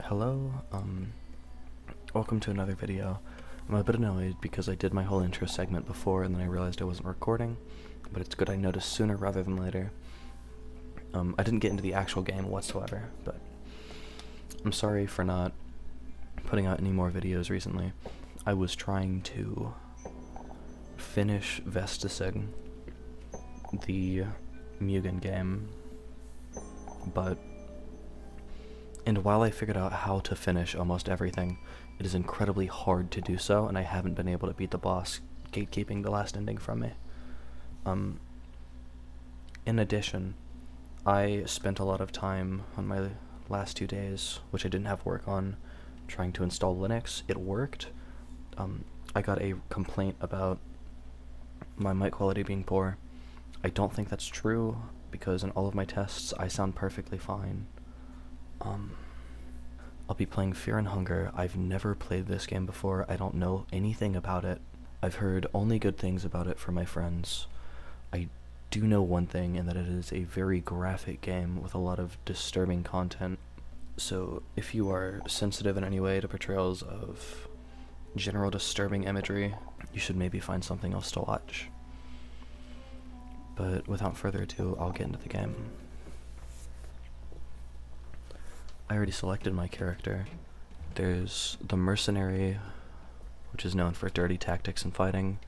Hello, welcome to another video. I'm a bit annoyed because I did my whole intro segment before and then I realized I wasn't recording, but it's good I noticed sooner rather than later. I didn't get into the actual game whatsoever, but I'm sorry for not putting out any more videos recently. I was trying to finish Vestisig, the Mugen game, and while I figured out how to finish almost everything, it is incredibly hard to do so, and I haven't been able to beat the boss gatekeeping the last ending from me. In addition, I spent a lot of time on my last 2 days, which I didn't have work on, trying to install Linux. It worked. I got a complaint about my mic quality being poor. I don't think that's true, because in all of my tests I sound perfectly fine. I'll be playing Fear and Hunger. I've never played this game before. I don't know anything about it. I've heard only good things about it from my friends. I do know one thing, and that it is a very graphic game with a lot of disturbing content. So if you are sensitive in any way to portrayals of general disturbing imagery, you should maybe find something else to watch. But without further ado, I'll get into the game. I already selected my character. There's the mercenary, which is known for dirty tactics and fighting.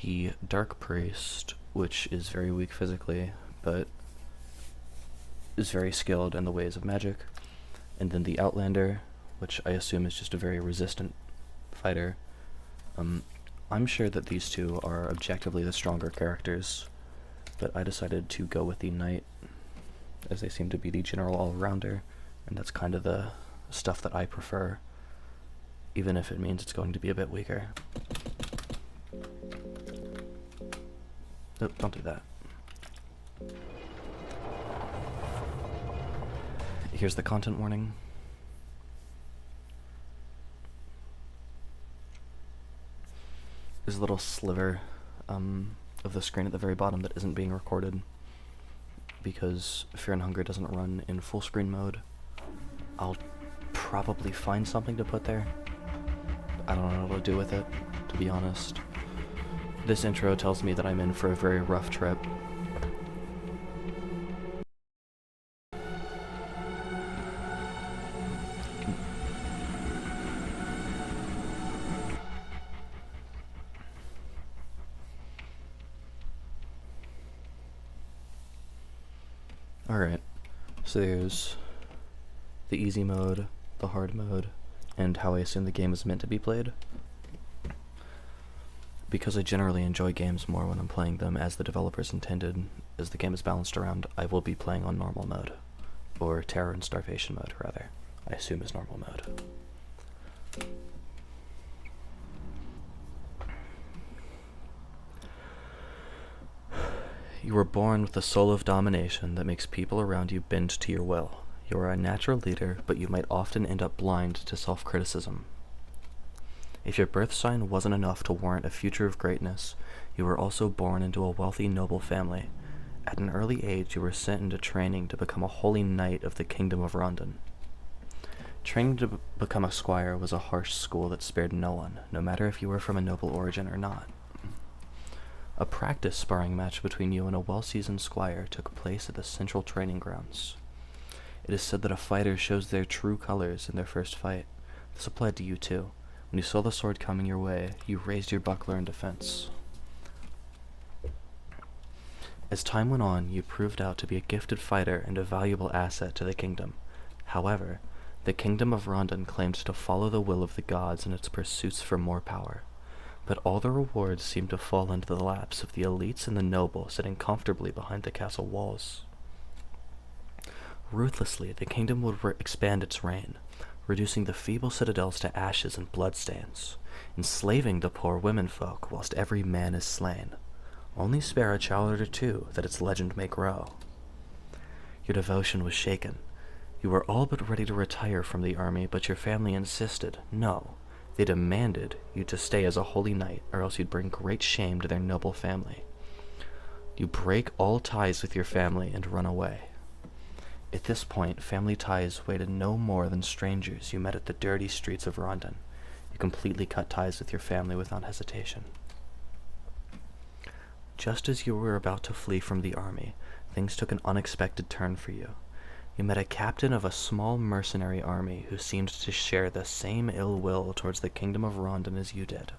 The dark priest, which is very weak physically, but is very skilled in the ways of magic. And then the outlander, which I assume is just a very resistant fighter. I'm sure that these two are objectively the stronger characters, but I decided to go with the knight, as they seem to be the general all-rounder, and that's kind of the stuff that I prefer, even if it means it's going to be a bit weaker. Nope, don't do that. Here's the content warning. There's a little sliver of the screen at the very bottom that isn't being recorded, because Fear and Hunger doesn't run in full screen mode. I'll probably find something to put there. I don't know what to do with it, to be honest. This intro tells me that I'm in for a very rough trip. Alright, so there's the easy mode, the hard mode, and how I assume the game is meant to be played. Because I generally enjoy games more when I'm playing them as the developers intended, as the game is balanced around, I will be playing on normal mode. Or terror and starvation mode, rather. I assume is normal mode. You were born with a soul of domination that makes people around you bend to your will. You are a natural leader, but you might often end up blind to self-criticism. If your birth sign wasn't enough to warrant a future of greatness, you were also born into a wealthy, noble family. At an early age, you were sent into training to become a holy knight of the kingdom of Rondon. Training to become a squire was a harsh school that spared no one, no matter if you were from a noble origin or not. A practice sparring match between you and a well-seasoned squire took place at the central training grounds. It is said that a fighter shows their true colors in their first fight. This applied to you too. When you saw the sword coming your way, you raised your buckler in defense. As time went on, you proved out to be a gifted fighter and a valuable asset to the kingdom. However, the kingdom of Rondon claimed to follow the will of the gods in its pursuits for more power. But all the rewards seemed to fall into the laps of the elites and the noble sitting comfortably behind the castle walls. Ruthlessly, the kingdom would expand its reign, reducing the feeble citadels to ashes and bloodstains, enslaving the poor womenfolk whilst every man is slain. Only spare a child or two that its legend may grow. Your devotion was shaken. You were all but ready to retire from the army, but your family insisted, no. They demanded you to stay as a holy knight, or else you'd bring great shame to their noble family. You break all ties with your family and run away. At this point, family ties waited no more than strangers you met at the dirty streets of Rondon. You completely cut ties with your family without hesitation. Just as you were about to flee from the army, things took an unexpected turn for you. You met a captain of a small mercenary army who seemed to share the same ill will towards the kingdom of Rondon as you did.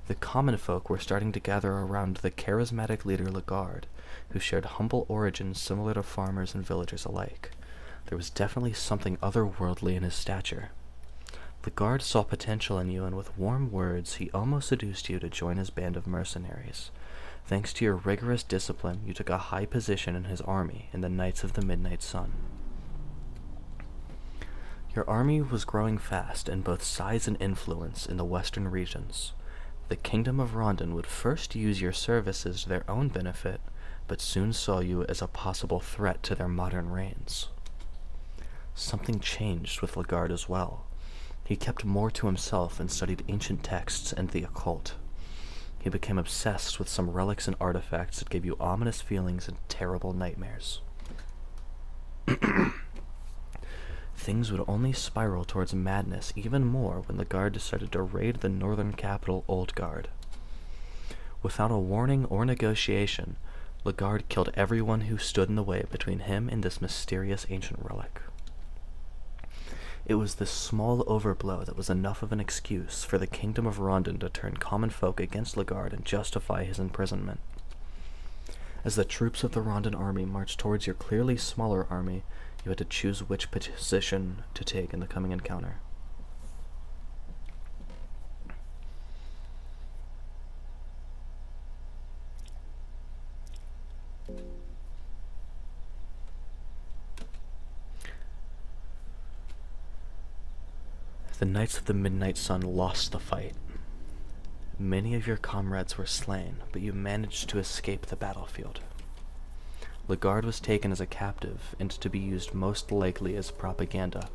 The common folk were starting to gather around the charismatic leader Lagarde, who shared humble origins similar to farmers and villagers alike. There was definitely something otherworldly in his stature. Lagarde saw potential in you, and with warm words he almost seduced you to join his band of mercenaries. Thanks to your rigorous discipline, you took a high position in his army in the Knights of the Midnight Sun. Your army was growing fast in both size and influence in the western regions. The Kingdom of Rondon would first use your services to their own benefit, but soon saw you as a possible threat to their modern reigns. Something changed with Lagarde as well. He kept more to himself and studied ancient texts and the occult. He became obsessed with some relics and artifacts that gave you ominous feelings and terrible nightmares. Things would only spiral towards madness even more when Lagarde decided to raid the northern capital Oldgard. Without a warning or negotiation, Lagarde killed everyone who stood in the way between him and this mysterious ancient relic. It was this small overblow that was enough of an excuse for the Kingdom of Rondon to turn common folk against Lagarde and justify his imprisonment. As the troops of the Rondon army marched towards your clearly smaller army, you had to choose which position to take in the coming encounter. The Knights of the Midnight Sun lost the fight. Many of your comrades were slain, but you managed to escape the battlefield. Lagarde was taken as a captive and to be used most likely as propaganda.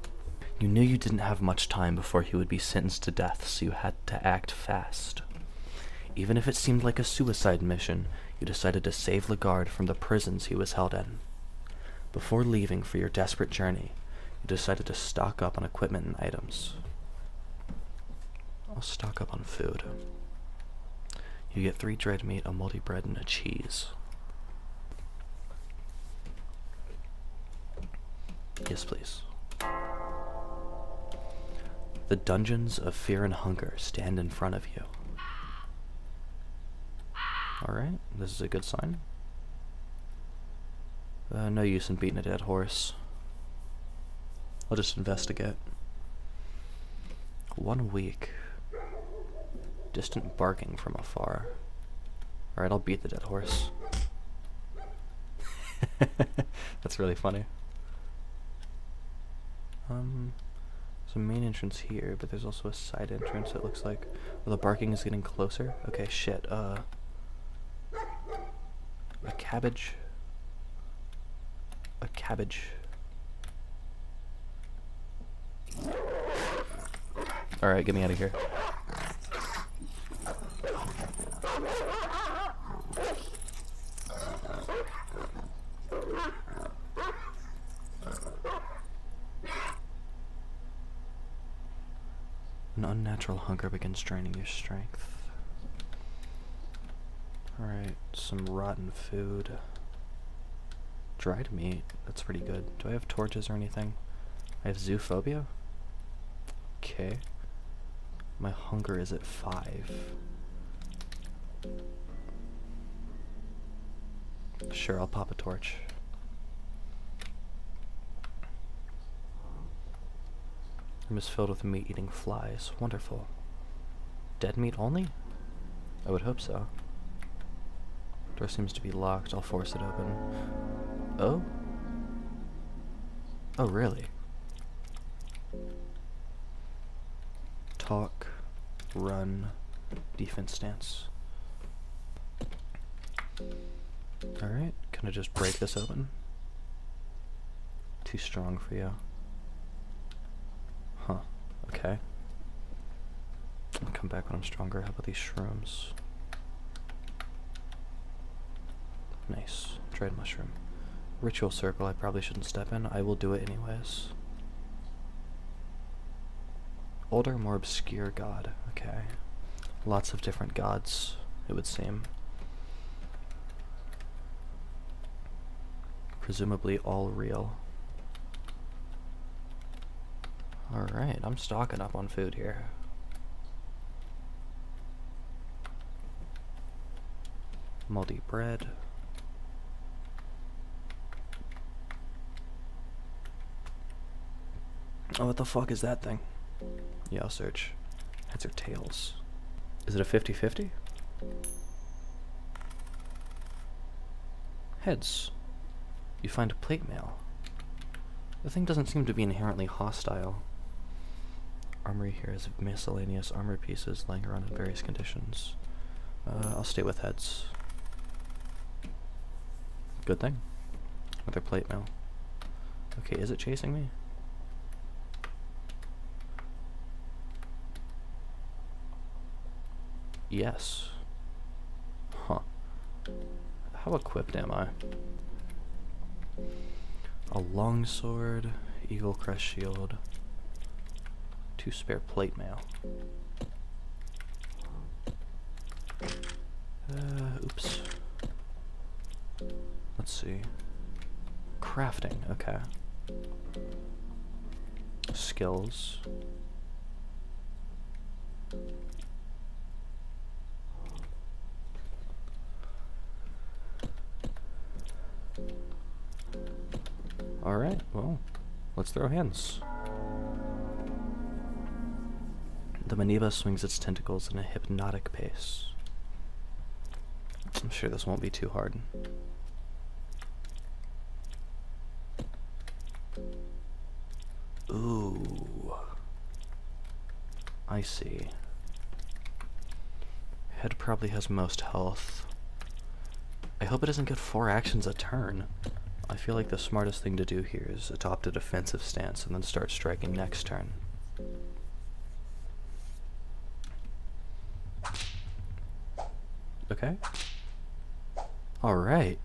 You knew you didn't have much time before he would be sentenced to death, so you had to act fast. Even if it seemed like a suicide mission, you decided to save Lagarde from the prisons he was held in. Before leaving for your desperate journey, you decided to stock up on equipment and items. I'll stock up on food. You get 3 dried meat, a moldy bread, and a cheese. Yes, please. The dungeons of fear and hunger stand in front of you. Alright, this is a good sign. No use in beating a dead horse. I'll just investigate. 1 week. Distant barking from afar. Alright, I'll beat the dead horse. That's really funny. There's a main entrance here, but there's also a side entrance, it looks like. Well, the barking is getting closer. Okay, shit, a cabbage. A cabbage. Alright, get me out of here. An unnatural hunger begins draining your strength. Alright, some rotten food. Dried meat, that's pretty good. Do I have torches or anything? I have zoophobia? Okay. My hunger is at 5. Sure, I'll pop a torch. Room is filled with meat-eating flies. Wonderful. Dead meat only? I would hope so. Door seems to be locked. I'll force it open. Oh? Oh, really? Talk, run, defense stance. Alright, can I just break this open? Too strong for you. Huh, okay. I'll come back when I'm stronger. How about these shrooms? Nice. Dried mushroom. Ritual circle I probably shouldn't step in. I will do it anyways. Older, more obscure god. Okay. Lots of different gods, it would seem. Presumably all real. Alright, I'm stocking up on food here. Moldy bread. Oh, what the fuck is that thing? Yeah, I'll search. Heads or tails? Is it a 50-50? Heads. You find a plate mail. The thing doesn't seem to be inherently hostile. Armory here has miscellaneous armor pieces lying around in various conditions. I'll stay with heads. Good thing. Another plate mail. Okay, is it chasing me? Yes. Huh. How equipped am I? A longsword, eagle crest shield, 2 spare plate mail. Oops. Let's see. Crafting, okay. Skills. Alright, well, let's throw hands. The Maniba swings its tentacles in a hypnotic pace. I'm sure this won't be too hard. Ooh. I see. Head probably has most health. I hope it doesn't get 4 actions a turn. I feel like the smartest thing to do here is adopt a defensive stance and then start striking next turn. Okay. Alright.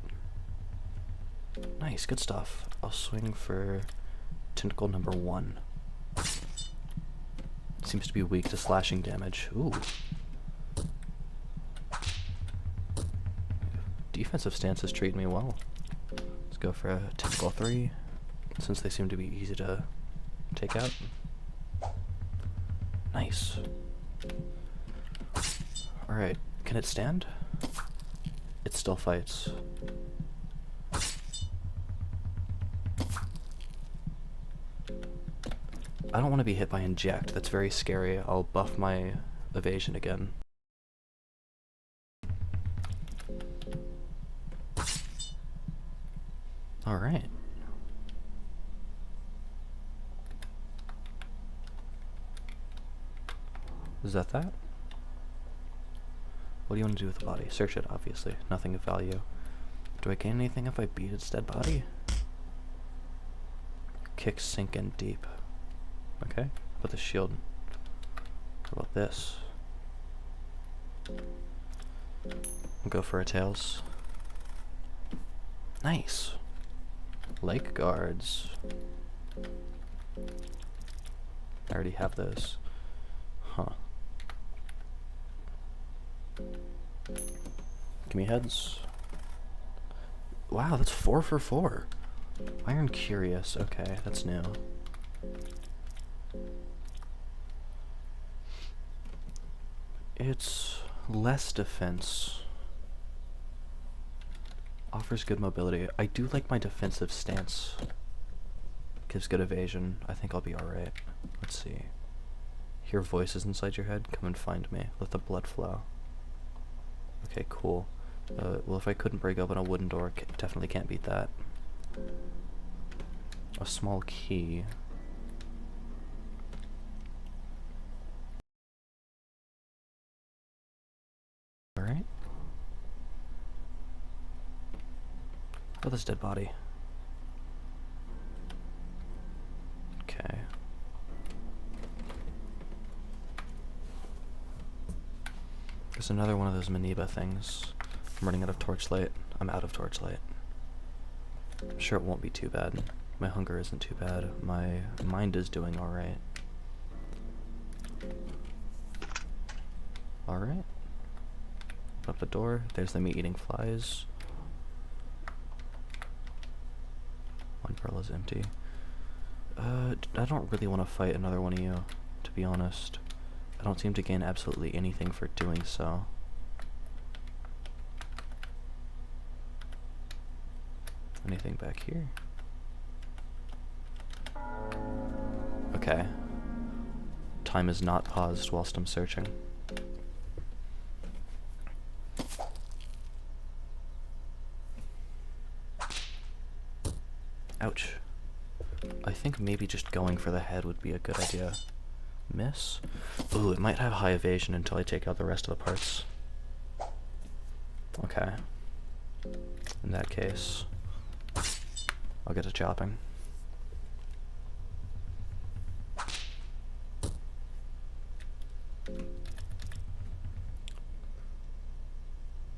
Nice, good stuff. I'll swing for tentacle number 1. Seems to be weak to slashing damage. Ooh. Defensive stance is treating me well. Let's go for a tentacle 3, since they seem to be easy to take out. Nice. Alright, can it stand? It still fights. I don't want to be hit by inject, that's very scary. I'll buff my evasion again. Alright. Is that? What do you want to do with the body? Search it, obviously. Nothing of value. Do I gain anything if I beat its dead body? Kicks sink in deep. Okay, put the shield. How about this? We'll go for a tails. Nice. Lake guards. I already have those. Huh. Give me heads. Wow, that's 4 for 4. Iron Curious. Okay, that's new. It's less defense. Offers good mobility. I do like my defensive stance. Gives good evasion. I think I'll be alright. Let's see. Hear voices inside your head? Come and find me. Let the blood flow. Okay, cool. Well, if I couldn't break open a wooden door, definitely can't beat that. A small key. Alright. Oh, this dead body. Okay. There's another one of those Maniba things. I'm running out of torchlight. I'm out of torchlight. I'm sure it won't be too bad. My hunger isn't too bad. My mind is doing alright. Alright. Open up the door. There's the meat-eating flies. One barrel is empty. I don't really want to fight another one of you, to be honest. I don't seem to gain absolutely anything for doing so. Anything back here? Okay. Time is not paused whilst I'm searching. Ouch. I think maybe just going for the head would be a good idea. Miss? Ooh, it might have high evasion until I take out the rest of the parts. Okay. In that case, I'll get to chopping.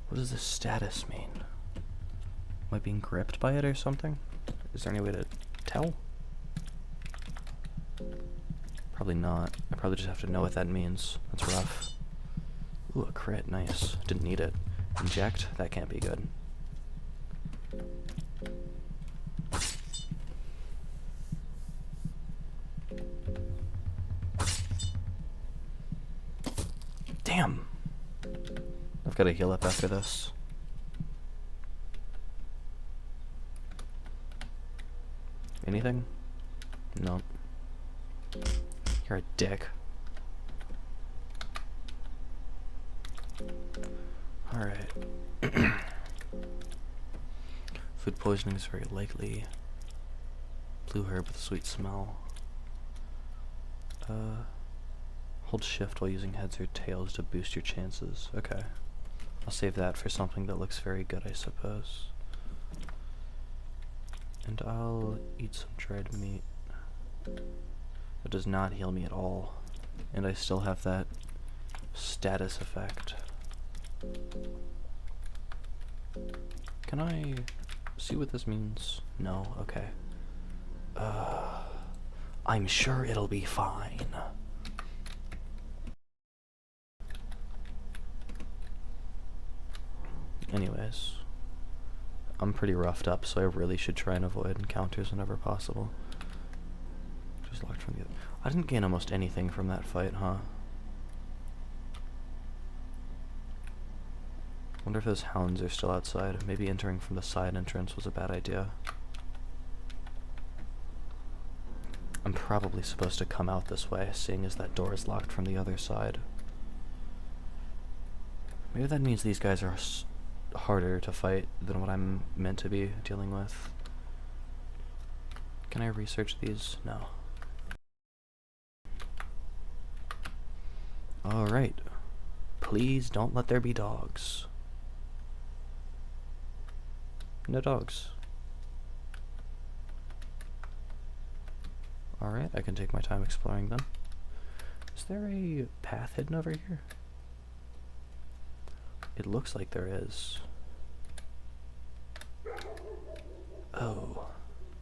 What does this status mean? Am I being gripped by it or something? Is there any way to tell? Probably not. I probably just have to know what that means. That's rough. Ooh, a crit. Nice. Didn't need it. Inject? That can't be good. Damn! I've got to heal up after this. Anything? No. You're a dick. Alright. Food poisoning is very likely. Blue herb with a sweet smell. Hold shift while using heads or tails to boost your chances. Okay. I'll save that for something that looks very good, I suppose. And I'll eat some dried meat. It does not heal me at all. And I still have that status effect. Can I see what this means? No, okay. I'm sure it'll be fine. Anyways. I'm pretty roughed up, so I really should try and avoid encounters whenever possible. Just locked from the other. I didn't gain almost anything from that fight, huh? Wonder if those hounds are still outside. Maybe entering from the side entrance was a bad idea. I'm probably supposed to come out this way, seeing as that door is locked from the other side. Maybe that means these guys are harder to fight than what I'm meant to be dealing with. Can I research these? No. Alright. Please don't let there be dogs. No dogs. Alright, I can take my time exploring them. Is there a path hidden over here? It looks like there is. Oh.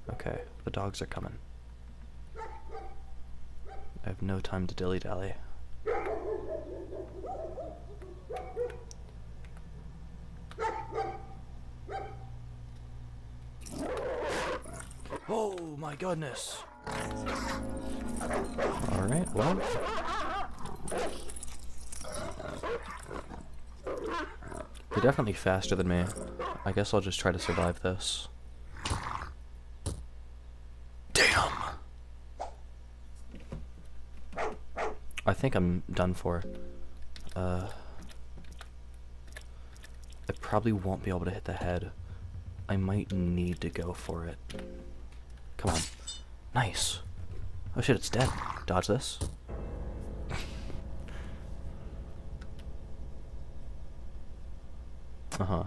Okay, the dogs are coming. I have no time to dilly-dally. Oh my goodness! Alright, well. You're definitely faster than me. I guess I'll just try to survive this. Damn! I think I'm done for. I probably won't be able to hit the head. I might need to go for it. Come on. Nice. Oh shit, it's dead. Dodge this. Uh-huh.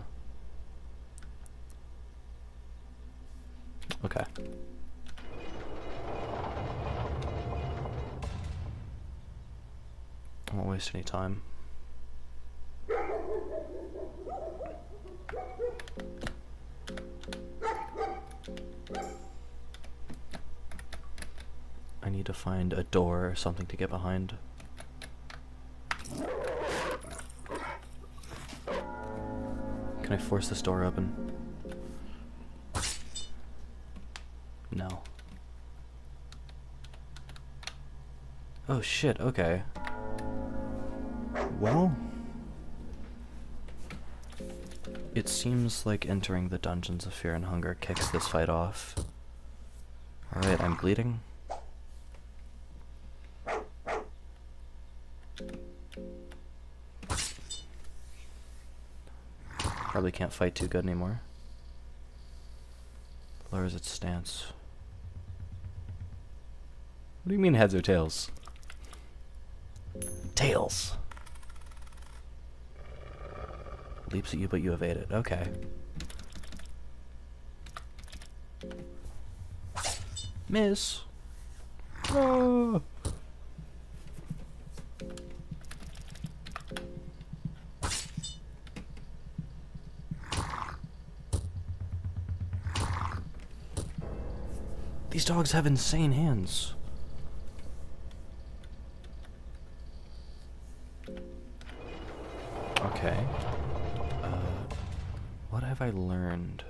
Okay. I won't waste any time. I need to find a door or something to get behind. Can I force this door open? No. Oh shit, okay. Well, it seems like entering the Dungeons of Fear and Hunger kicks this fight off. Alright, I'm bleeding. Probably can't fight too good anymore. Lowers its stance. What do you mean heads or tails? Tails! Leaps at you, but you evade it. Okay. Miss! Oh. These dogs have insane hands. Okay. What have I learned?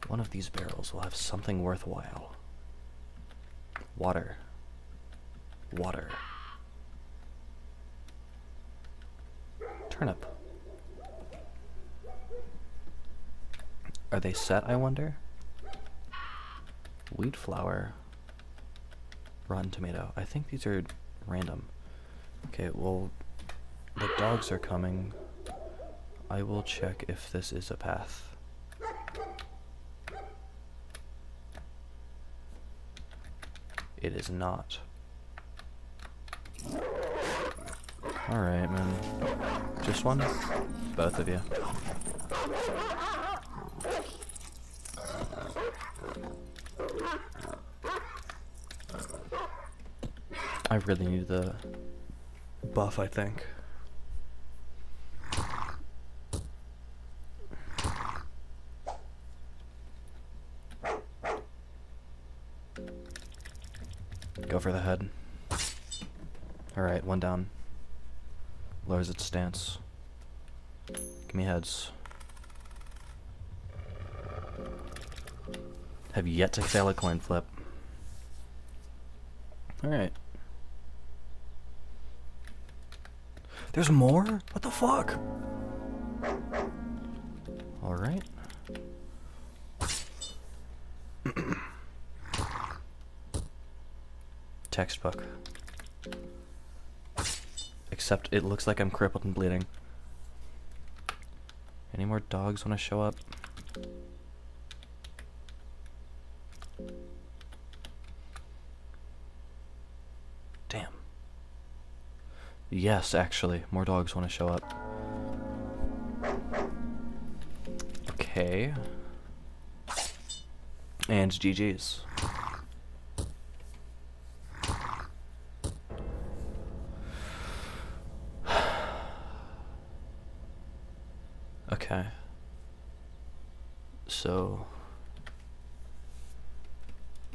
One of these barrels will have something worthwhile. Water. Water. Turnip. Are they set, I wonder? Wheat flour. Rotten tomato. I think these are random. Okay, well, the dogs are coming. I will check if this is a path. It is not. Alright, man. Just one? Both of you. I really need the buff, I think. Go for the head. Alright, one down. Lowers its stance. Give me heads. Have yet to fail a coin flip. Alright. There's more? What the fuck? Alright. Textbook. Except it looks like I'm crippled and bleeding. Any more dogs want to show up? Damn. Yes, actually, more dogs want to show up. Okay. And GG's. Okay. So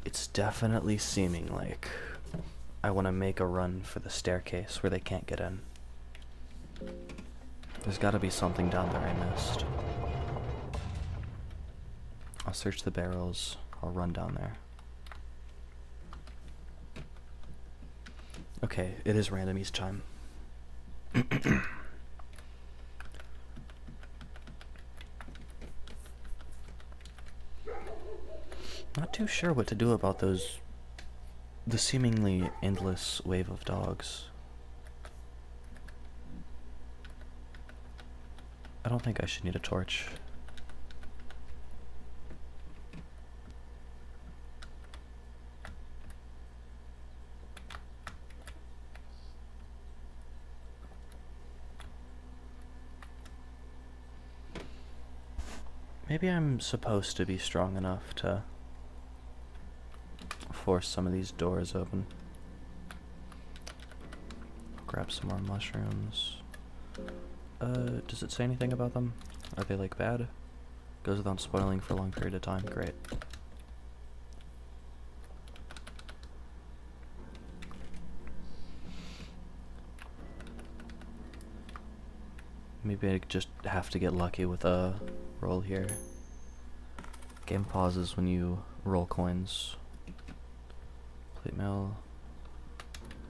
it's definitely seeming like I want to make a run for the staircase where they can't get in. There's got to be something down there I missed. I'll search the barrels. I'll run down there. Okay, it is random each time. Not too sure what to do about the seemingly endless wave of dogs. I don't think I should need a torch. Maybe I'm supposed to be strong enough to force some of these doors open. Grab some more mushrooms. Does it say anything about them? Are they like bad? Goes without spoiling for a long period of time. Great. Maybe I just have to get lucky with a roll here. Game pauses when you roll coins. Plate mail.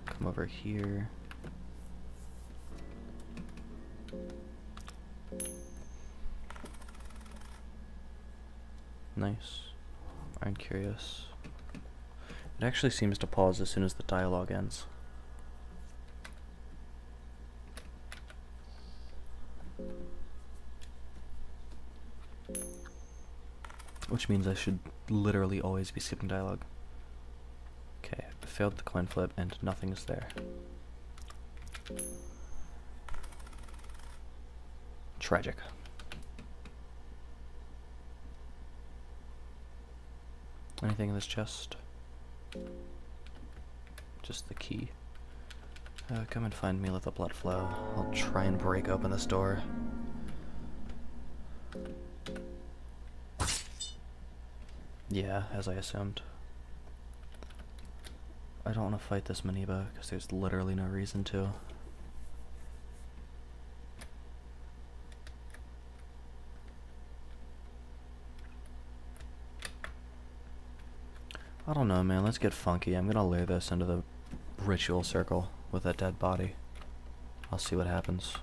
Come over here. Nice. I'm curious. It actually seems to pause as soon as the dialogue ends. Which means I should literally always be skipping dialogue. Okay, failed the coin flip and nothing is there. Tragic. Anything in this chest? Just the key. Come and find me, let the blood flow. I'll try and break open this door. Yeah, as I assumed. I don't want to fight this Maniba, because there's literally no reason to. I don't know, man. Let's get funky. I'm gonna lure this into the ritual circle with that dead body. I'll see what happens.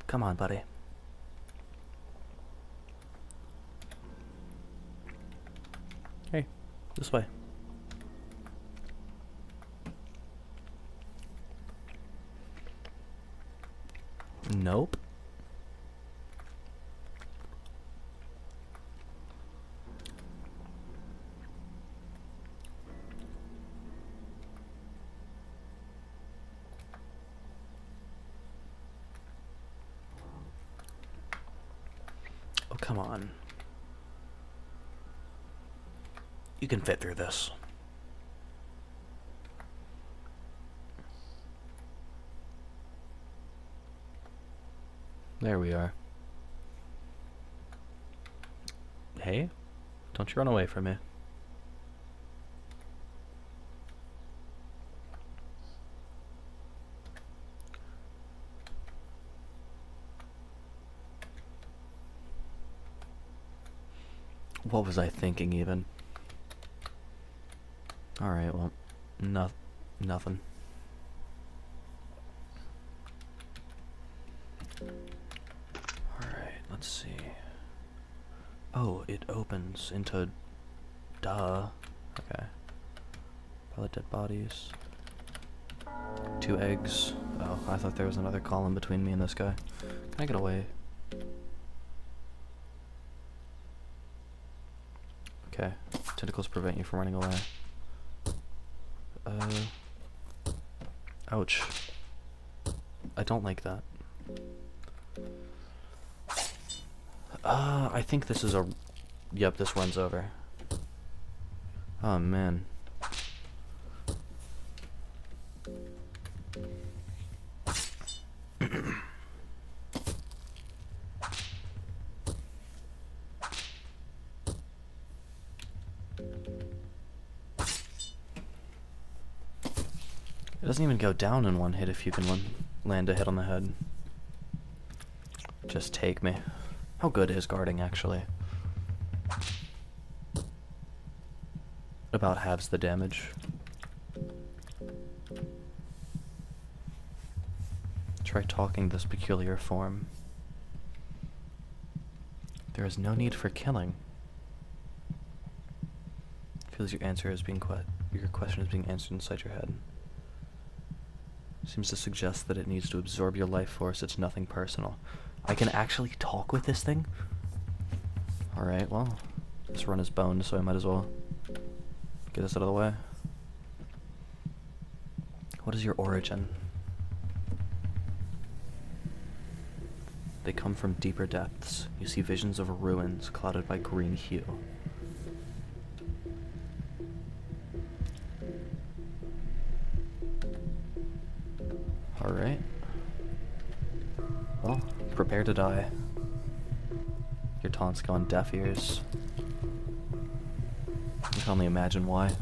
Come on, buddy. Hey, this way. Nope. Oh, come on. You can fit through this. There we are. Hey, don't you run away from me. What was I thinking even? Alright, well, nothing. Alright, let's see. Oh, it opens into... Duh. Okay. Pile of dead bodies. 2 eggs. Oh, I thought there was another column between me and this guy. Can I get away? Okay. Tentacles prevent you from running away. Ouch. I don't like that. I think this is a... Yep, this runs over. Oh, man. It doesn't even go down in one hit if you can land a hit on the head. Just take me. How good is guarding, actually? About halves the damage. Try talking this peculiar form. There is no need for killing. Feels your answer is being your question is being answered inside your head. Seems to suggest that it needs to absorb your life force. It's nothing personal. I can actually talk with this thing? Alright, well, this run is boned, so I might as well get this out of the way. What is your origin? They come from deeper depths. You see visions of ruins clouded by green hue. Alright. Well, prepare to die. Your taunt's gone deaf ears. I can only imagine why.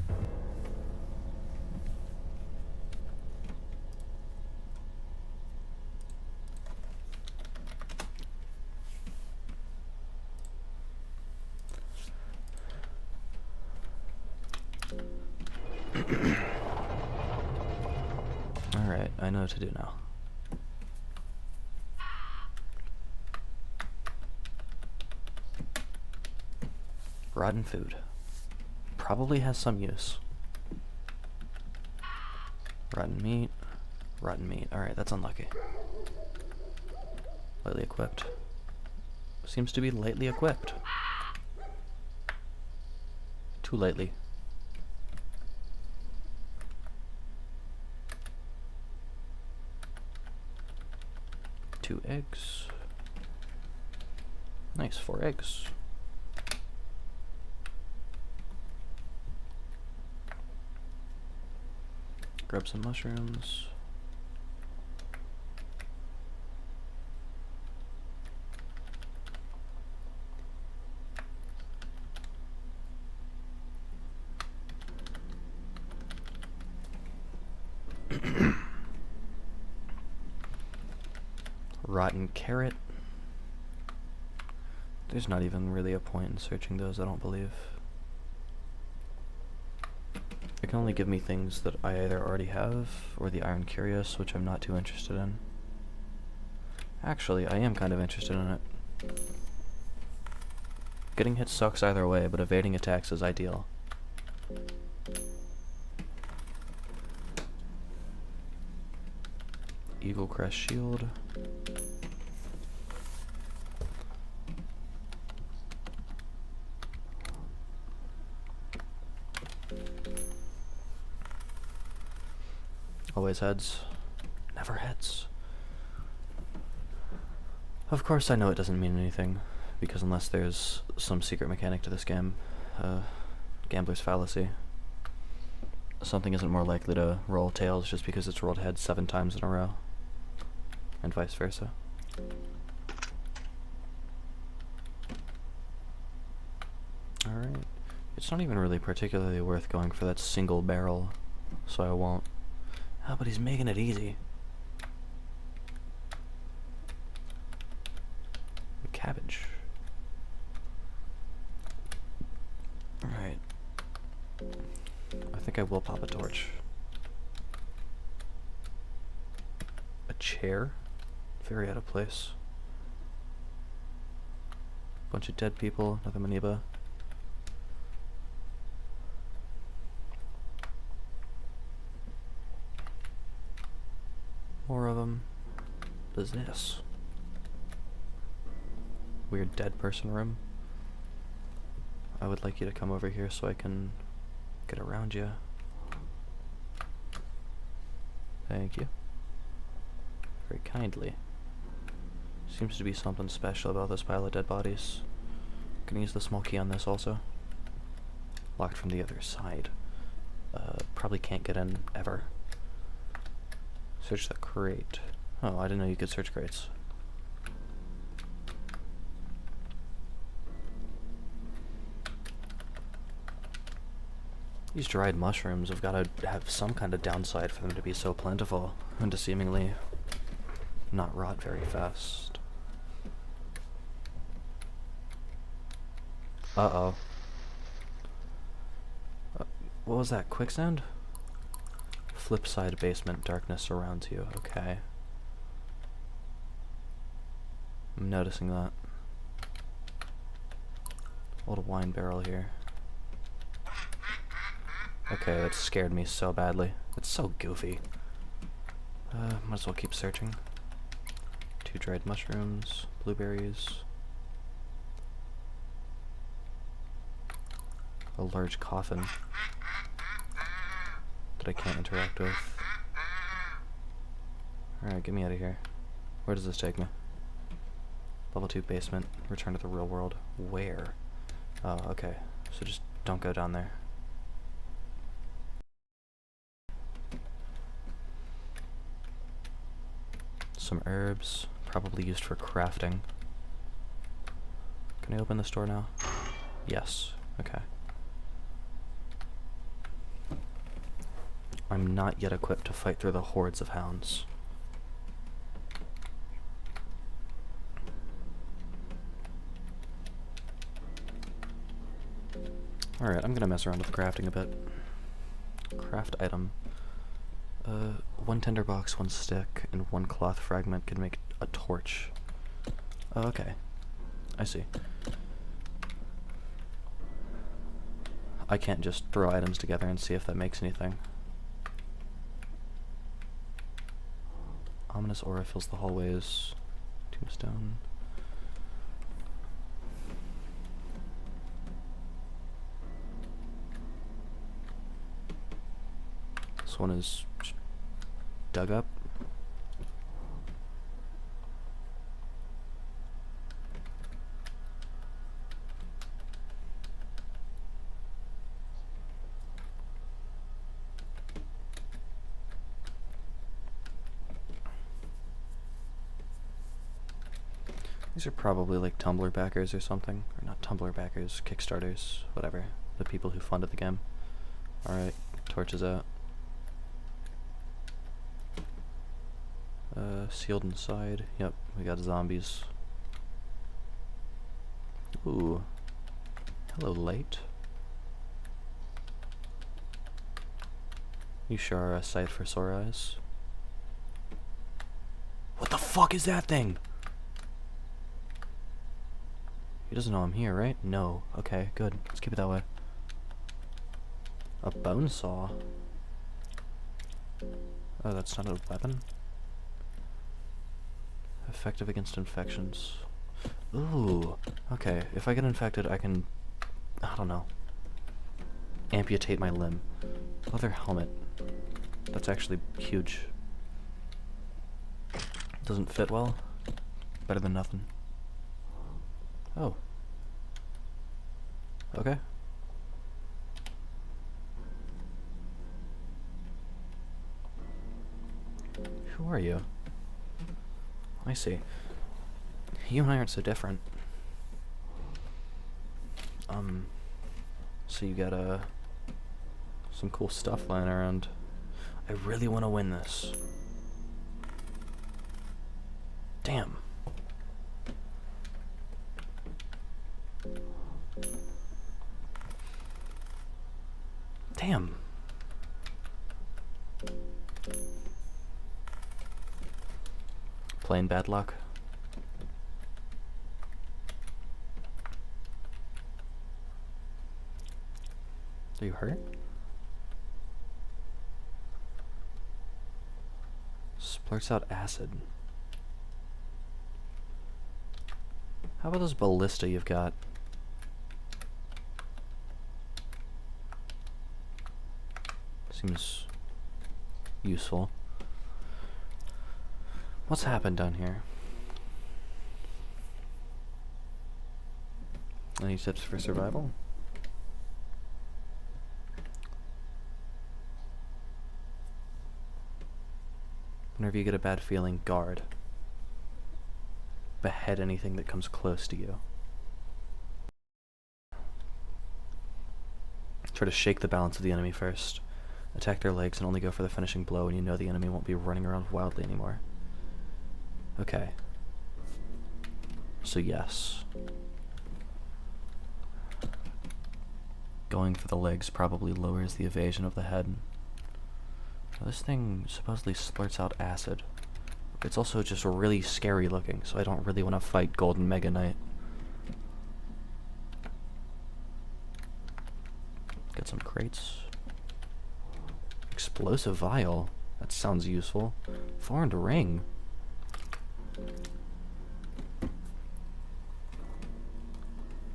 Alright, I know what to do now. Rotten food. Probably has some use. Rotten meat. Rotten meat. Alright, that's unlucky. Lightly equipped. Seems to be lightly equipped. Too lightly. Two eggs. Nice, 4 eggs. Grab some mushrooms. Rotten carrot. There's not even really a point in searching those, I don't believe. It can only give me things that I either already have, or the Iron Curious, which I'm not too interested in. Actually, I am kind of interested in it. Getting hit sucks either way, but evading attacks is ideal. Eagle Crest Shield. Always heads. Never heads. Of course I know it doesn't mean anything, because unless there's some secret mechanic to this game, gambler's fallacy. Something isn't more likely to roll tails just because it's rolled heads 7 times in a row. And vice versa. Alright. It's not even really particularly worth going for that single barrel, so I won't. Oh, but he's making it easy. Cabbage. Alright. I think I will pop a torch. A chair? Very out of place. Bunch of dead people, another Maniba. More of them. What is this? Weird dead person room. I would like you to come over here so I can get around you. Thank you. Very kindly. Seems to be something special about this pile of dead bodies. Can use the small key on this also. Locked from the other side. Probably can't get in ever. Search the crate. Oh, I didn't know you could search crates. These dried mushrooms have got to have some kind of downside for them to be so plentiful and to seemingly not rot very fast. Uh-oh. What was that? Quicksand? Flip side basement, darkness surrounds you. Okay. I'm noticing that. Old wine barrel here. Okay, that scared me so badly. It's so goofy. Might as well keep searching. 2 dried mushrooms, blueberries. A large coffin that I can't interact with. Alright, get me out of here. Where does this take me? Solitude basement. Return to the real world. Where? Oh, okay. So just don't go down there. Some herbs, probably used for crafting. Can I open this door now? Yes. Okay. I'm not yet equipped to fight through the hordes of hounds. Alright, I'm gonna mess around with crafting a bit. Craft item. 1 tinderbox, 1 stick, and 1 cloth fragment can make a torch. Oh, okay. I see. I can't just throw items together and see if that makes anything. Ominous aura fills the hallways. Tombstone. This one is dug up. These are probably like Tumblr backers or something. Or not Tumblr backers, Kickstarters, whatever. The people who funded the game. Alright, torches out. Sealed inside. Yep, we got zombies. Ooh. Hello, light. You sure are a sight for sore eyes. What the fuck is that thing? He doesn't know I'm here, right? No. Okay, good. Let's keep it that way. A bone saw. Oh, that's not a weapon? Effective against infections. Ooh. Okay, if I get infected, I can... I don't know. Amputate my limb. Leather helmet. That's actually huge. Doesn't fit well. Better than nothing. Oh. Okay. Who are you? I see. You and I aren't so different. So you got, some cool stuff lying around. I really want to win this. Damn. Damn. Plain bad luck. Are you hurt? Splurts out acid. How about those ballista you've got? Seems useful. What's happened down here? Any tips for survival? Whenever you get a bad feeling, guard. Behead anything that comes close to you. Try to shake the balance of the enemy first. Attack their legs and only go for the finishing blow when you know the enemy won't be running around wildly anymore. Okay. So yes. Going for the legs probably lowers the evasion of the head. Now, this thing supposedly splurts out acid. It's also just really scary looking, so I don't really want to fight Golden Mega Knight. Get some crates. Explosive vial. That sounds useful. Thorned ring.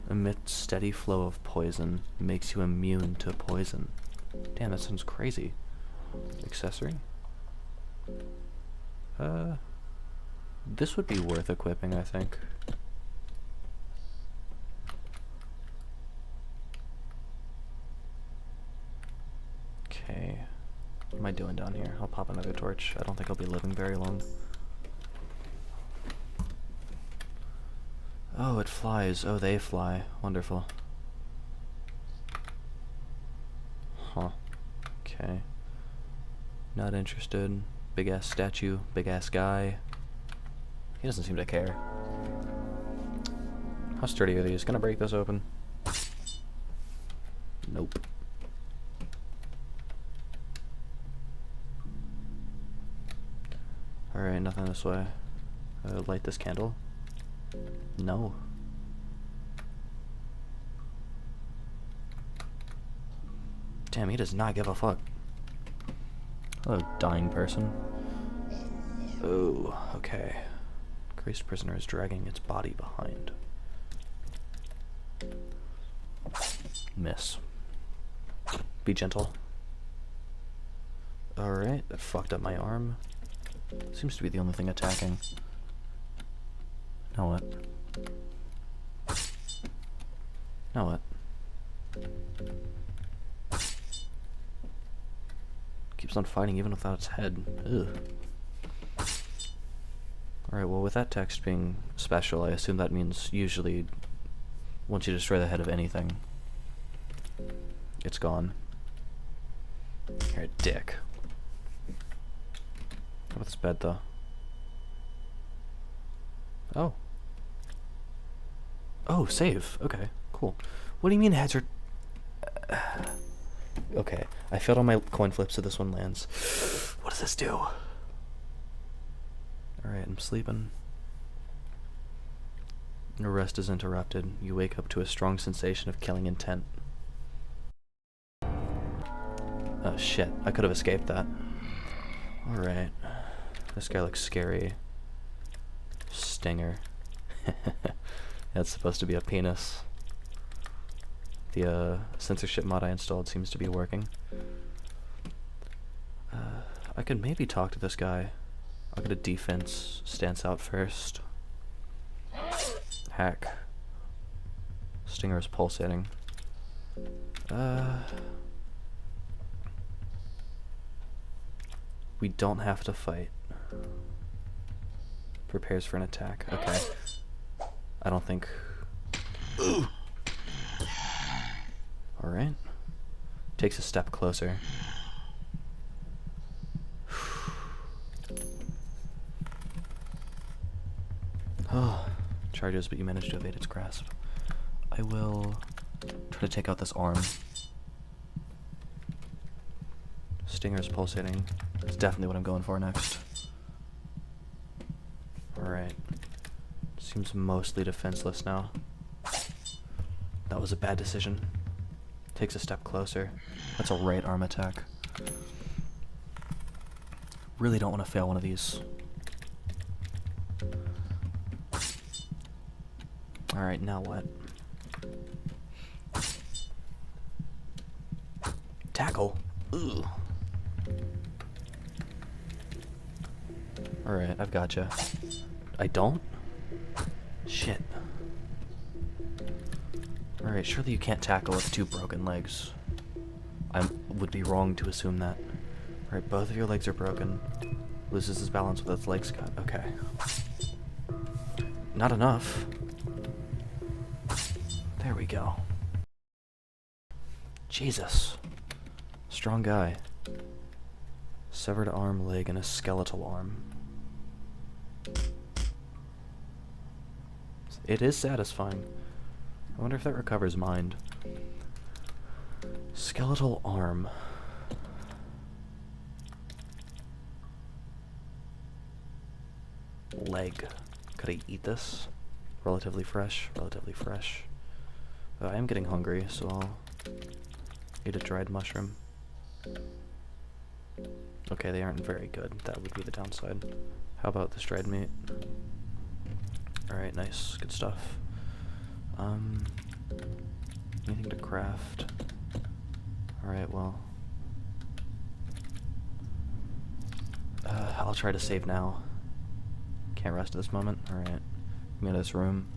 Emit steady flow of poison. Makes you immune to poison. Damn, that sounds crazy. Accessory? This would be worth equipping, I think. Okay. What am I doing down here? I'll pop another torch. I don't think I'll be living very long. Oh, it flies. Oh, they fly. Wonderful. Huh. Okay. Not interested. Big ass statue. Big ass guy. He doesn't seem to care. How sturdy are these? Gonna break this open? Nope. Alright, nothing this way. Light this candle? No. Damn, he does not give a fuck. Hello, dying person. Oh, okay. Graced prisoner is dragging its body behind. Miss. Be gentle. Alright, that fucked up my arm. Seems to be the only thing attacking. Now what? Now what? Keeps on fighting even without its head. Ugh. Alright, well with that text being special, I assume that means usually once you destroy the head of anything, it's gone. You're a dick. How about this bed though? Oh. Oh, save. Okay, cool. What do you mean heads are... Okay, I failed on my coin flip, so this one lands. What does this do? Alright, I'm sleeping. Your rest is interrupted. You wake up to a strong sensation of killing intent. Oh shit, I could have escaped that. Alright. This guy looks scary. Stinger. That's supposed to be a penis. The censorship mod I installed seems to be working. I could maybe talk to this guy. I'll get a defense stance out first. Hack. Stinger is pulsating. We don't have to fight. Prepares for an attack. Okay. I don't think... Alright. Takes a step closer. Oh, charges, but you managed to evade its grasp. I will try to take out this arm. Stinger's pulsating. That's definitely what I'm going for next. Alright. Seems mostly defenseless now. That was a bad decision. Takes a step closer. That's a right arm attack. Really don't want to fail one of these. Alright, now what? Tackle? Ugh. Alright, I've gotcha. I don't? Shit. Alright, surely you can't tackle with 2 broken legs. I would be wrong to assume that. Alright, both of your legs are broken. Loses his balance with its legs cut. Okay. Not enough. There we go. Jesus. Strong guy. Severed arm, leg, and a skeletal arm. It is satisfying. I wonder if that recovers mind. Skeletal arm. Leg. Could I eat this? Relatively fresh. Relatively fresh. I am getting hungry, so I'll eat a dried mushroom. Okay, they aren't very good. That would be the downside. How about this dried meat? Alright, nice. Good stuff. Anything to craft? Alright, well. I'll try to save now. Can't rest at this moment. Alright. Give me this room.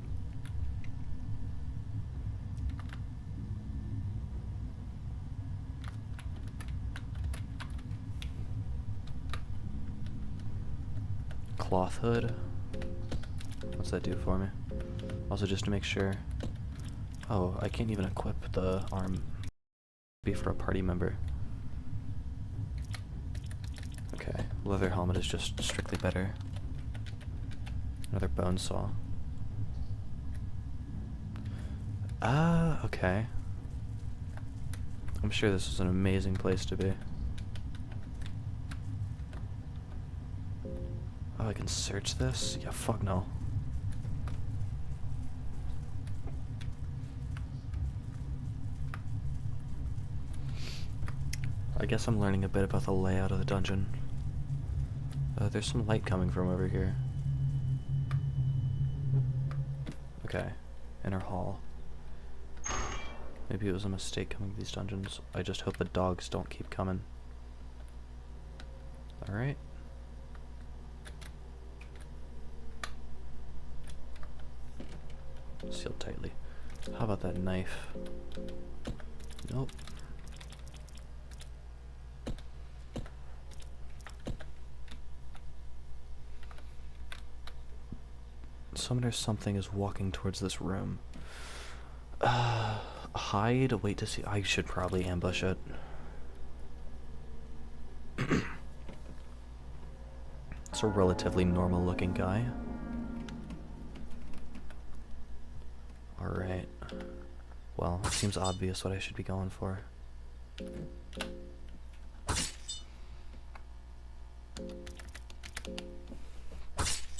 cloth hood. What's that do for me? Also, just to make sure. Oh, I can't even equip the arm. Be for a party member. Okay, leather helmet is just strictly better. Another bone saw. Ah, okay. I'm sure this is an amazing place to be. Oh, I can search this? Yeah, fuck no. I guess I'm learning a bit about the layout of the dungeon. There's some light coming from over here. Okay, inner hall. Maybe it was a mistake coming to these dungeons. I just hope the dogs don't keep coming. Alright. Sealed tightly. How about that knife? Nope. Someone or something is walking towards this room. Hide, wait to see. I should probably ambush it. It's a relatively normal looking guy. Alright. Well, it seems obvious what I should be going for.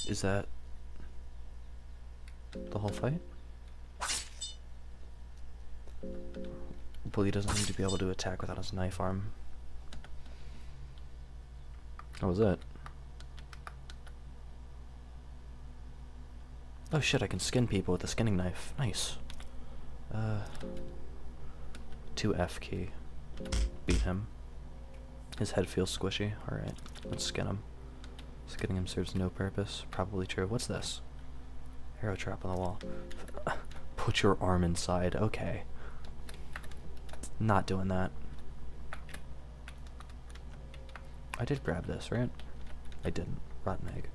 Is that the whole fight? Well, he doesn't need to be able to attack without his knife arm. That was it. Oh shit, I can skin people with the skinning knife. Nice. 2F key. Beat him. His head feels squishy. Alright, let's skin him. Skinning him serves no purpose. Probably true. What's this? Arrow trap on the wall. Put your arm inside. Okay. Not doing that. I did grab this, right? I didn't. Rotten egg.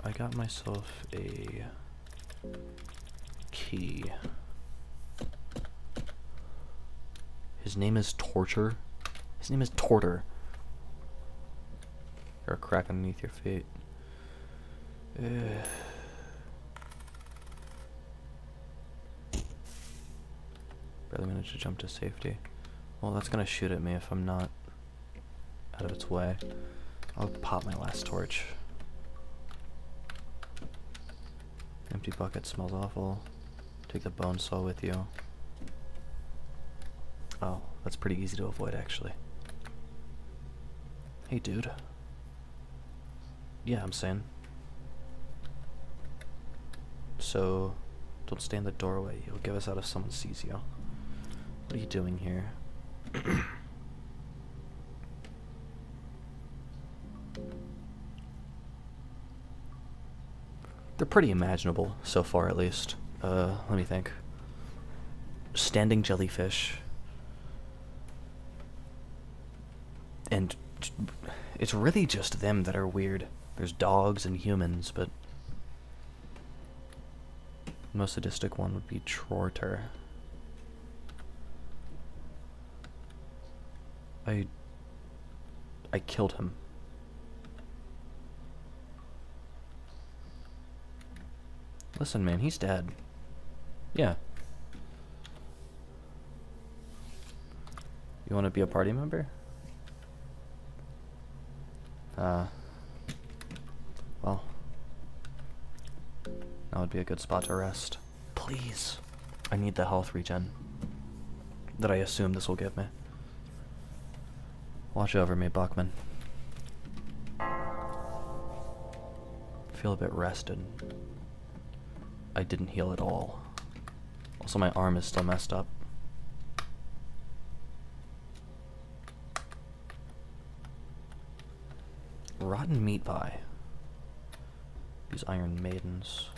I got myself a key. His name is Torture. His name is Torter. Or a crack underneath your feet. Barely managed to jump to safety. Well, that's gonna shoot at me if I'm not out of its way. I'll pop my last torch. Empty bucket smells awful. Take the bone saw with you. Oh, that's pretty easy to avoid, actually. Hey, dude. Yeah, I'm saying. So, don't stay in the doorway. You'll give us out if someone sees you. What are you doing here? They're pretty imaginable, so far at least. Let me think. Standing jellyfish. And it's really just them that are weird. There's dogs and humans, but the most sadistic one would be Trorter. I killed him. Listen, man, he's dead. Yeah. You want to be a party member? Well, that would be a good spot to rest. Please. I need the health regen that I assume this will give me. Watch over me, Buckman. Feel a bit rested. I didn't heal at all. Also, my arm is still messed up. Rotten meat pie. These Iron Maidens.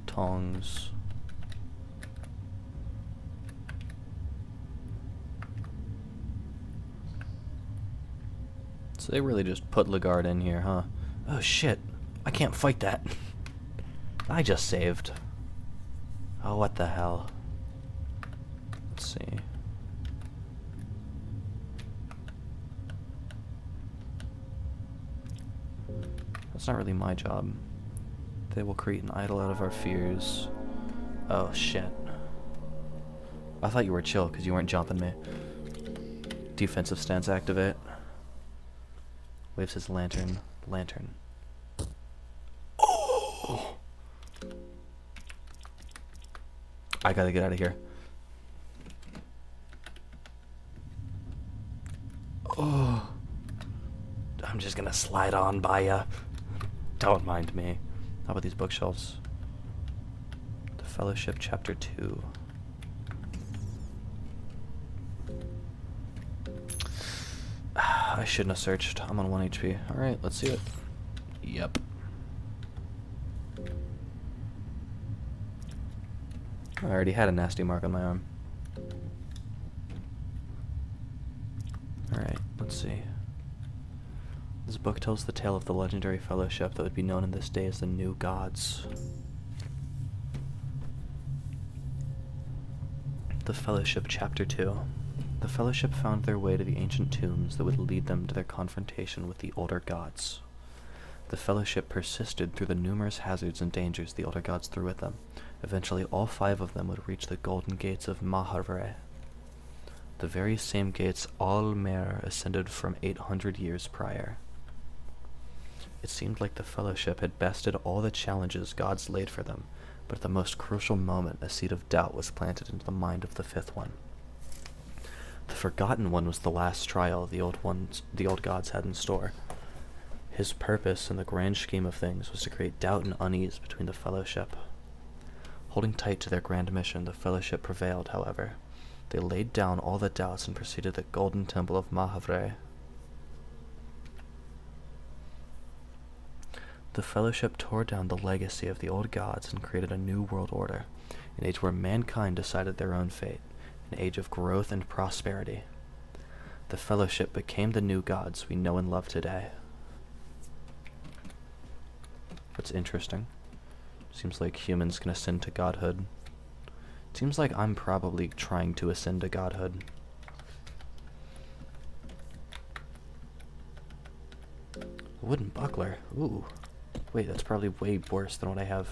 Tongs. So they really just put Lagarde in here, huh? Oh shit, I can't fight that. I just saved. Oh, what the hell? Let's see. That's not really my job. They will create an idol out of our fears. Oh shit. I thought you were chill because you weren't jumping me. Defensive stance activate. Waves his lantern. Lantern. Oh! I gotta get out of here. Oh! I'm just gonna slide on by ya. Don't mind me. How about these bookshelves? The Fellowship, Chapter 2. I shouldn't have searched. I'm on 1 HP. Alright, let's see it. Yep. I already had a nasty mark on my arm. Alright, let's see. This book tells the tale of the legendary fellowship that would be known in this day as the New Gods. The Fellowship, Chapter 2. The Fellowship found their way to the ancient tombs that would lead them to their confrontation with the older gods. The Fellowship persisted through the numerous hazards and dangers the older gods threw at them. Eventually, all 5 of them would reach the golden gates of Mahavre, the very same gates Almer ascended from 800 years prior. It seemed like the Fellowship had bested all the challenges gods laid for them, but at the most crucial moment, a seed of doubt was planted into the mind of the 5th one. The Forgotten One was the last trial the old gods had in store. His purpose in the grand scheme of things was to create doubt and unease between the Fellowship. Holding tight to their grand mission, the Fellowship prevailed, however. They laid down all the doubts and proceeded to the golden temple of Mahavre. The Fellowship tore down the legacy of the old gods and created a new world order, an age where mankind decided their own fate, an age of growth and prosperity. The Fellowship became the new gods we know and love today. What's interesting? Seems like humans can ascend to godhood. Seems like I'm probably trying to ascend to godhood. Wooden buckler. Ooh. Wait, that's probably way worse than what I have.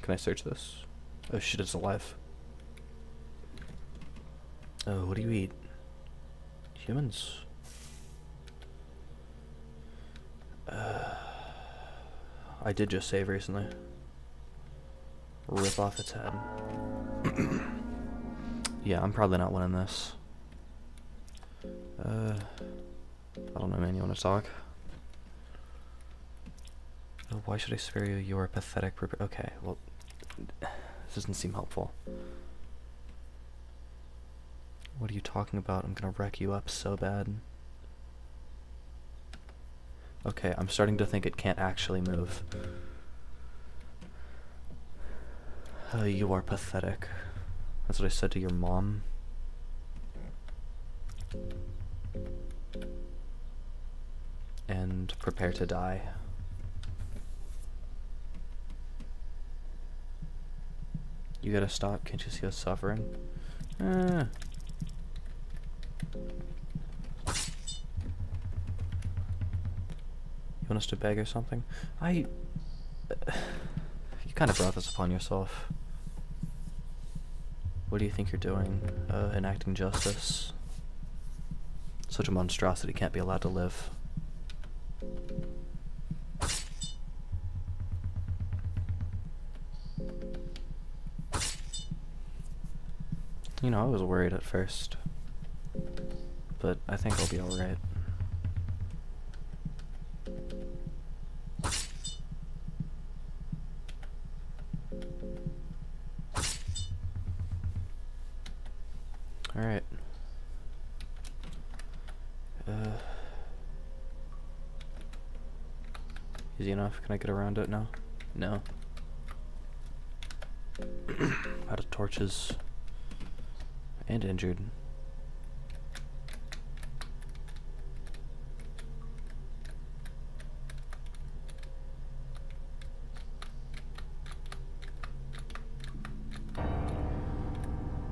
Can I search this? Oh shit, it's alive. Oh, what do you eat? Humans? I did just save recently. Rip off its head. Yeah, I'm probably not winning this. I don't know, man. You want to talk? Oh, why should I spare you? You are pathetic. Okay, well, this doesn't seem helpful. What are you talking about? I'm gonna wreck you up so bad. Okay, I'm starting to think it can't actually move. You are pathetic. That's what I said to your mom. And prepare to die. You gotta stop. Can't you see us suffering? You want us to beg or something? You kind of brought this upon yourself. What do you think you're doing? Enacting justice? Such a monstrosity can't be allowed to live. You know, I was worried at first, but I think I'll be alright. Alright. Easy enough. Can I get around it now? No. Out of torches. And injured.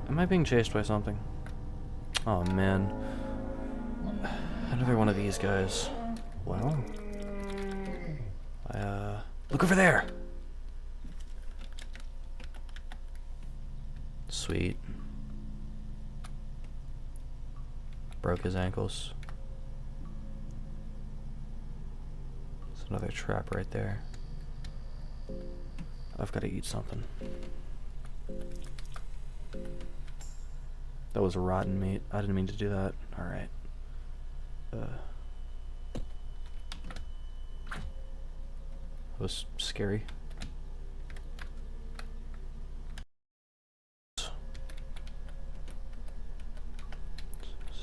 Am I being chased by something? Oh man. Another one of these guys. Well. Look over there! Sweet. Broke his ankles. There's another trap right there. I've got to eat something. That was rotten meat. I didn't mean to do that. Alright. That was scary.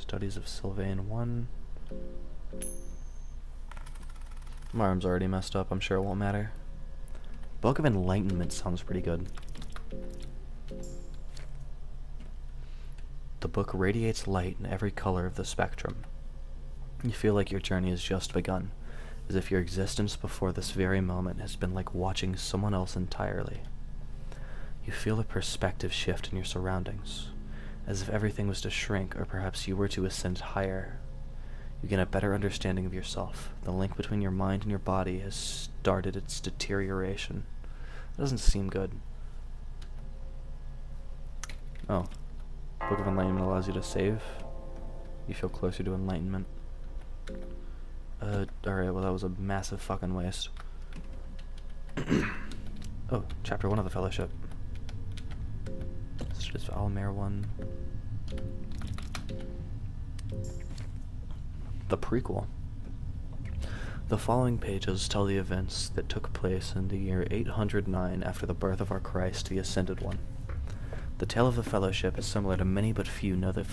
Studies of Sylvain 1. My arm's already messed up. I'm sure it won't matter. Book of Enlightenment sounds pretty good. The book radiates light in every color of the spectrum. You feel like your journey has just begun, as if your existence before this very moment has been like watching someone else entirely. You feel a perspective shift in your surroundings, as if everything was to shrink, or perhaps you were to ascend higher. You gain a better understanding of yourself. The link between your mind and your body has started its deterioration. It doesn't seem good. Oh. Book of Enlightenment allows you to save. You feel closer to enlightenment. Alright, well that was a massive fucking waste. Oh, chapter 1 of the Fellowship. This is Almere 1. The prequel. The following pages tell the events that took place in the year 809 after the birth of our Christ, the Ascended One. The tale of the Fellowship is similar to many, but few know the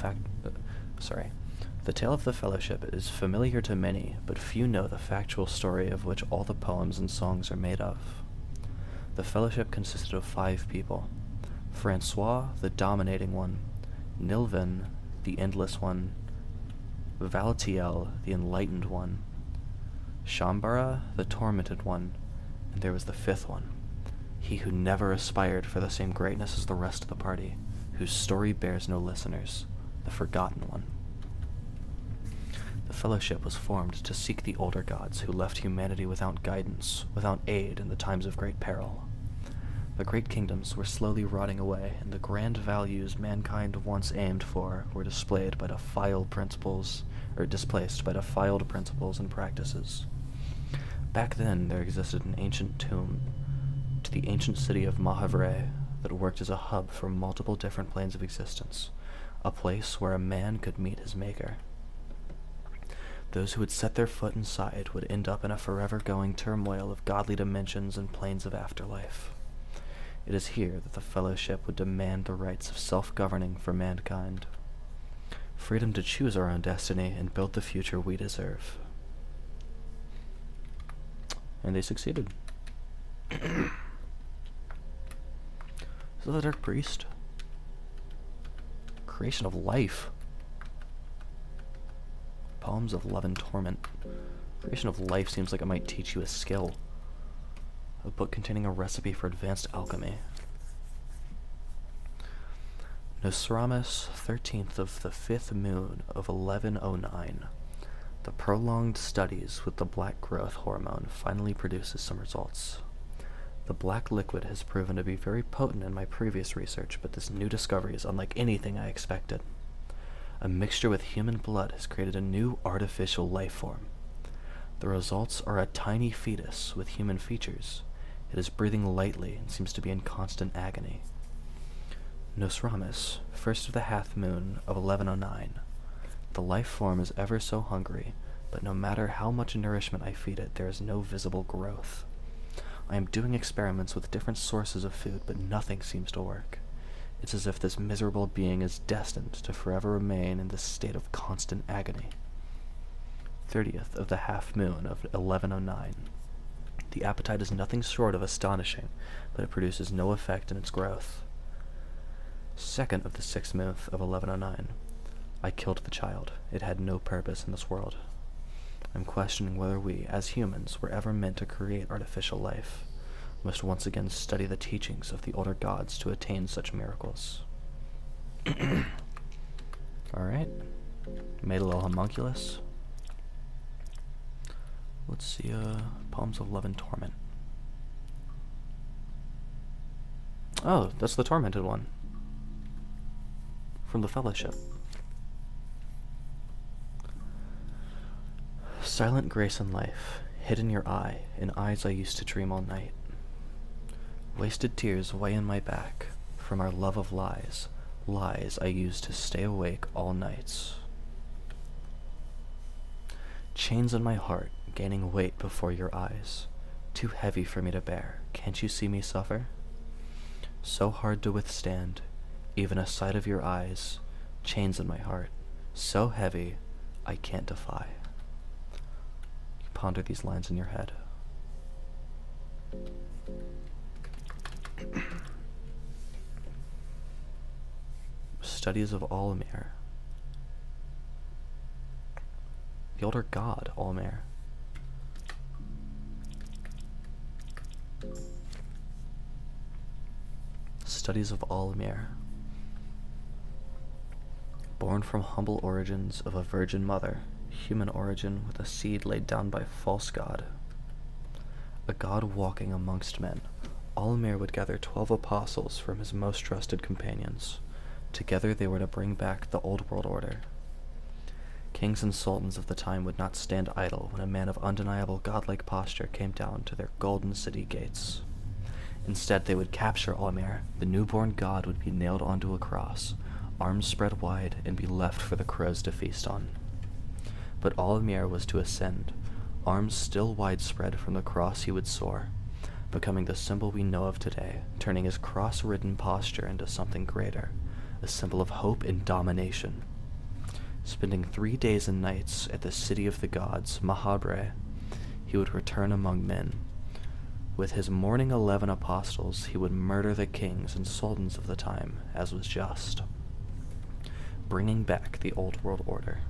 The tale of the Fellowship is familiar to many, but few know the factual story of which all the poems and songs are made of. The Fellowship consisted of 5 people: Francois, the Dominating One; Nilvan, the Endless One; Valtiel, the Enlightened One; Shambara, the Tormented One; and there was the 5th one, he who never aspired for the same greatness as the rest of the party, whose story bears no listeners, the Forgotten One. The Fellowship was formed to seek the older gods who left humanity without guidance, without aid in the times of great peril. The great kingdoms were slowly rotting away, and the grand values mankind once aimed for were displaced by defiled principles and practices. Back then, there existed an ancient tomb to the ancient city of Mahavre that worked as a hub for multiple different planes of existence, a place where a man could meet his maker. Those who would set their foot inside would end up in a forever-going turmoil of godly dimensions and planes of afterlife. It is here that the Fellowship would demand the rights of self-governing for mankind, freedom to choose our own destiny and build the future we deserve. And they succeeded. Is that the Dark Priest? Creation of Life. Poems of Love and Torment. Creation of Life seems like it might teach you a skill. A book containing a recipe for advanced alchemy. Nostradamus, 13th of the 5th moon of 1109. The prolonged studies with the black growth hormone finally produces some results. The black liquid has proven to be very potent in my previous research, but this new discovery is unlike anything I expected. A mixture with human blood has created a new artificial life form. The results are a tiny fetus with human features. It is breathing lightly and seems to be in constant agony. Nostradamus, 1st of the half moon of 1109. The life form is ever so hungry, but no matter how much nourishment I feed it, there is no visible growth. I am doing experiments with different sources of food, but nothing seems to work. It's as if this miserable being is destined to forever remain in this state of constant agony. 30th of the half moon of 1109. The appetite is nothing short of astonishing, but it produces no effect in its growth. Second of the 6th month of 1109. I killed the child. It had no purpose in this world. I'm questioning whether we, as humans, were ever meant to create artificial life. We must once again study the teachings of the older gods to attain such miracles. Alright. Made a little homunculus. Let's see, Poems of Love and Torment. Oh, that's the tormented one. From the Fellowship. Silent grace in life, hid in your eye, in eyes I used to dream all night. Wasted tears weigh in my back, from our love of lies, lies I used to stay awake all nights. Chains in my heart, gaining weight before your eyes, too heavy for me to bear, can't you see me suffer? So hard to withstand, even a sight of your eyes, chains in my heart, so heavy I can't defy. You ponder these lines in your head. Studies of Almir. The older god, Almir. Studies of Almir. Born from humble origins of a virgin mother, human origin with a seed laid down by false god. A god walking amongst men, Almir would gather 12 apostles from his most trusted companions. Together they were to bring back the old world order. Kings and sultans of the time would not stand idle when a man of undeniable godlike posture came down to their golden city gates. Instead, they would capture Almir. The newborn god would be nailed onto a cross, arms spread wide, and be left for the crows to feast on. But Almir was to ascend, arms still widespread from the cross he would soar, becoming the symbol we know of today, turning his cross-ridden posture into something greater, a symbol of hope and domination. Spending 3 days and nights at the city of the gods, Mahabre, he would return among men. With his morning 11 apostles, he would murder the kings and sultans of the time, as was just, bringing back the old world order.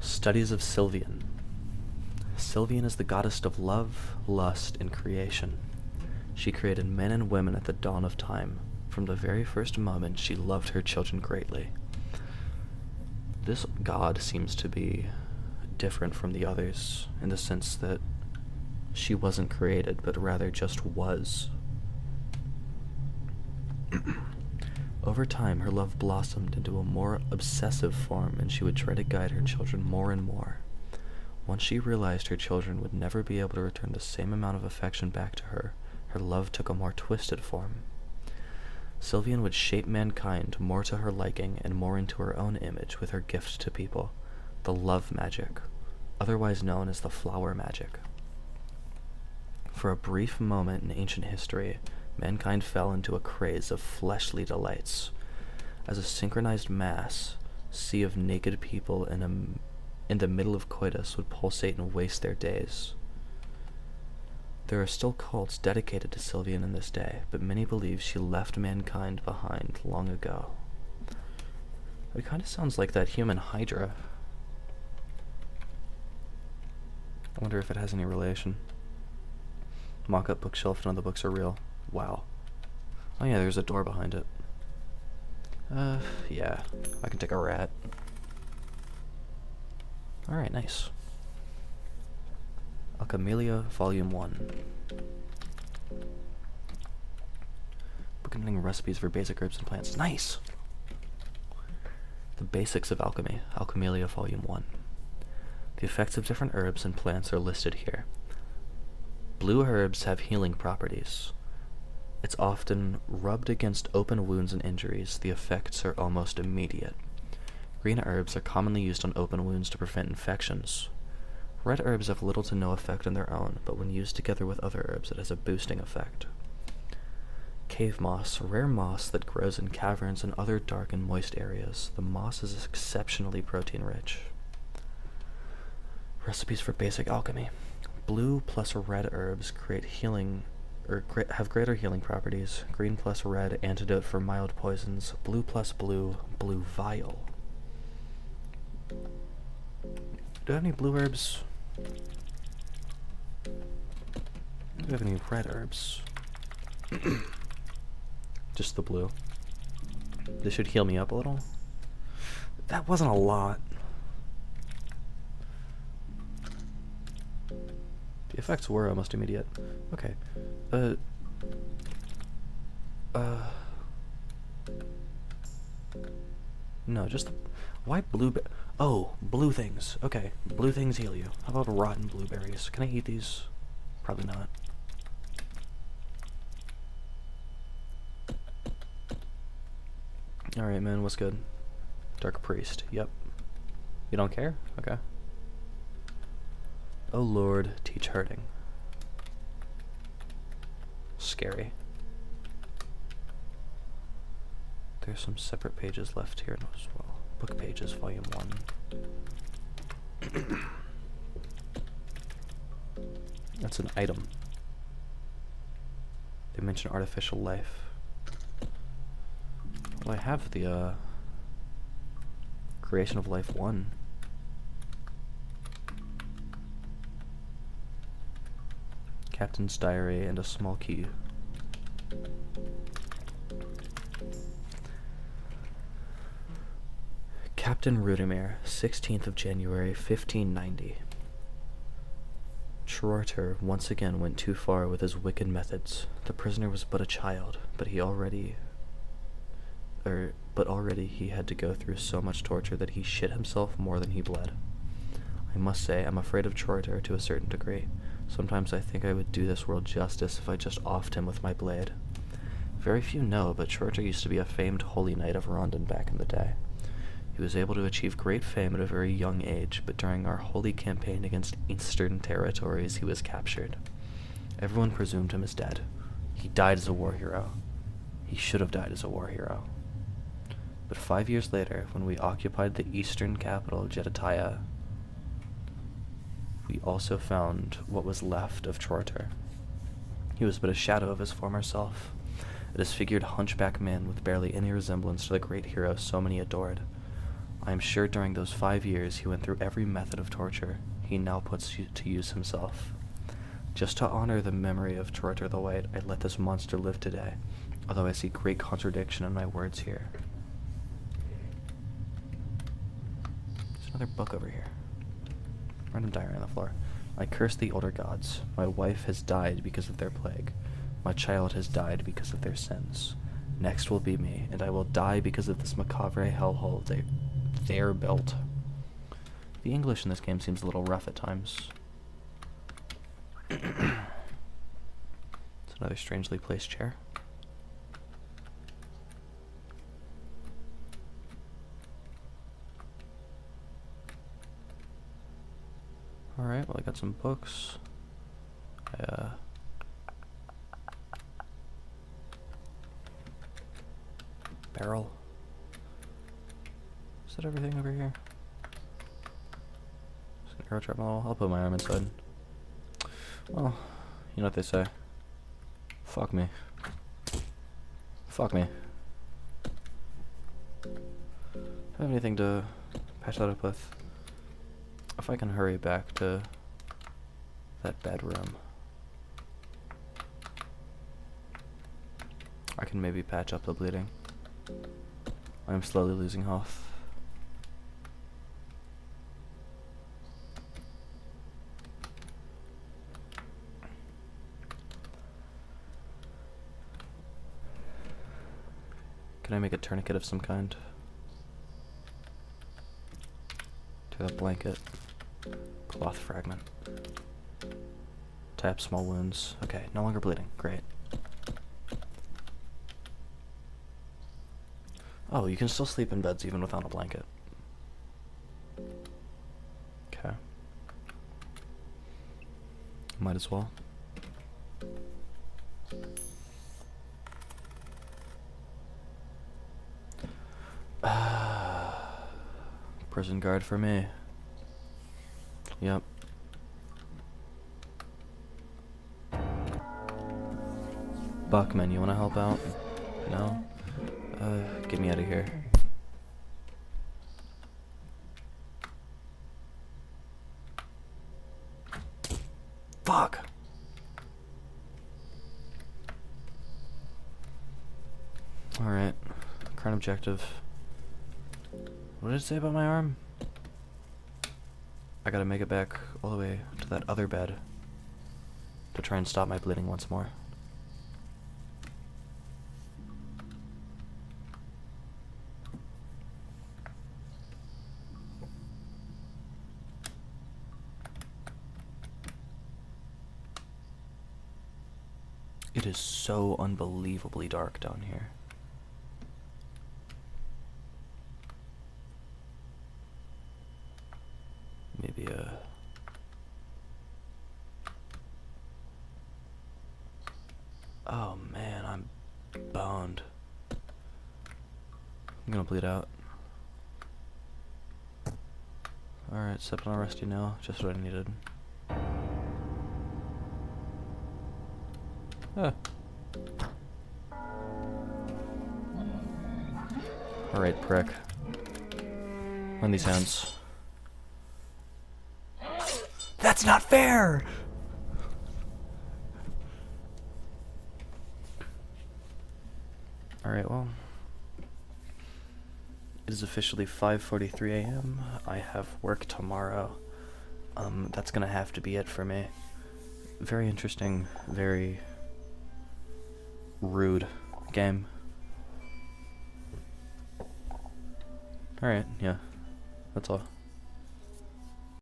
Studies of Sylvian. Sylvian is the goddess of love, lust, and creation. She created men and women at the dawn of time. From the very first moment, she loved her children greatly. This god seems to be different from the others in the sense that she wasn't created, but rather just was. Over time, her love blossomed into a more obsessive form, and she would try to guide her children more and more. Once she realized her children would never be able to return the same amount of affection back to her, her love took a more twisted form. Sylvian would shape mankind more to her liking and more into her own image with her gift to people, the love magic, otherwise known as the flower magic. For a brief moment in ancient history, mankind fell into a craze of fleshly delights. As a synchronized mass, sea of naked people in the middle of coitus would pulsate and waste their days. There are still cults dedicated to Sylvian in this day, but many believe she left mankind behind long ago. It kind of sounds like that human Hydra. I wonder if it has any relation. Mock-up bookshelf, none of the books are real. Wow. Oh yeah, there's a door behind it. Yeah. I can take a rat. Alright, nice. Alchemelia, Volume 1. Book containing recipes for basic herbs and plants. Nice! The Basics of Alchemy, Alchemelia, Volume 1. The effects of different herbs and plants are listed here. Blue herbs have healing properties. It's often rubbed against open wounds and injuries. The effects are almost immediate. Green herbs are commonly used on open wounds to prevent infections. Red herbs have little to no effect on their own, but when used together with other herbs, it has a boosting effect. Cave moss, rare moss that grows in caverns and other dark and moist areas. The moss is exceptionally protein-rich. Recipes for basic alchemy. Blue plus red herbs create healing, or have greater healing properties. Green plus red, antidote for mild poisons. Blue plus blue, blue vial. Do I have any blue herbs? Do we have any red herbs? Just the blue. This should heal me up a little. That wasn't a lot. The effects were almost immediate. Okay. No, just the... Why blue... Oh, blue things. Okay, blue things heal you. How about rotten blueberries? Can I eat these? Probably not. Alright, man, what's good? Dark Priest, yep. You don't care? Okay. Oh Lord, teach hurting. Scary. There's some separate pages left here as well. Book pages, volume 1. That's an item. They mention artificial life. Well, I have the, Creation of Life 1. Captain's diary and a small key. Captain Rudimir, 16th of January, 1590. Schroeter once again went too far with his wicked methods. The prisoner was but a child, but already he had to go through so much torture that he shit himself more than he bled. I must say, I'm afraid of Schroeter to a certain degree. Sometimes I think I would do this world justice if I just offed him with my blade. Very few know, but Schroeter used to be a famed holy knight of Rondon back in the day. He was able to achieve great fame at a very young age, but during our holy campaign against Eastern territories, he was captured. Everyone presumed him as dead. He died as a war hero. He should have died as a war hero. But 5 years later, when we occupied the eastern capital, Jedatiah, we also found what was left of Schroeter. He was but a shadow of his former self, a disfigured hunchback man with barely any resemblance to the great hero so many adored. I am sure during those 5 years he went through every method of torture he now puts to use himself. Just to honor the memory of Schroeter the White, I let this monster live today, although I see great contradiction in my words here. There's another book over here. Random diary on the floor. I curse the older gods. My wife has died because of their plague. My child has died because of their sins. Next will be me, and I will die because of this macabre hellhole they're built. The English in this game seems a little rough at times. It's another strangely placed chair. Alright, well I got some books. Barrel. Is that everything over here? Is it an arrow trap model? I'll put my arm inside. Well, you know what they say. Fuck me. Fuck me. Do I have anything to patch that up with? If I can hurry back to that bedroom, I can maybe patch up the bleeding. I am slowly losing health. Can I make a tourniquet of some kind? To that blanket. Cloth fragment. Tap small wounds. Okay, no longer bleeding. Great. Oh, you can still sleep in beds even without a blanket. Okay. Might as well. Prison guard for me. Yep. Buckman, you wanna help out? No? Get me out of here. Fuck! Alright. Current objective. What did it say about my arm? I gotta make it back all the way to that other bed to try and stop my bleeding once more. It is so unbelievably dark down here. Maybe oh man, I'm boned. I'm gonna bleed out. Alright, stepped on a rusty nail, just what I needed. Ah. Alright, prick. Run these hands. That's not fair! Alright, well. It is officially 5:43 a.m. I have work tomorrow. That's gonna have to be it for me. Very interesting, very rude game. Alright, yeah. That's all.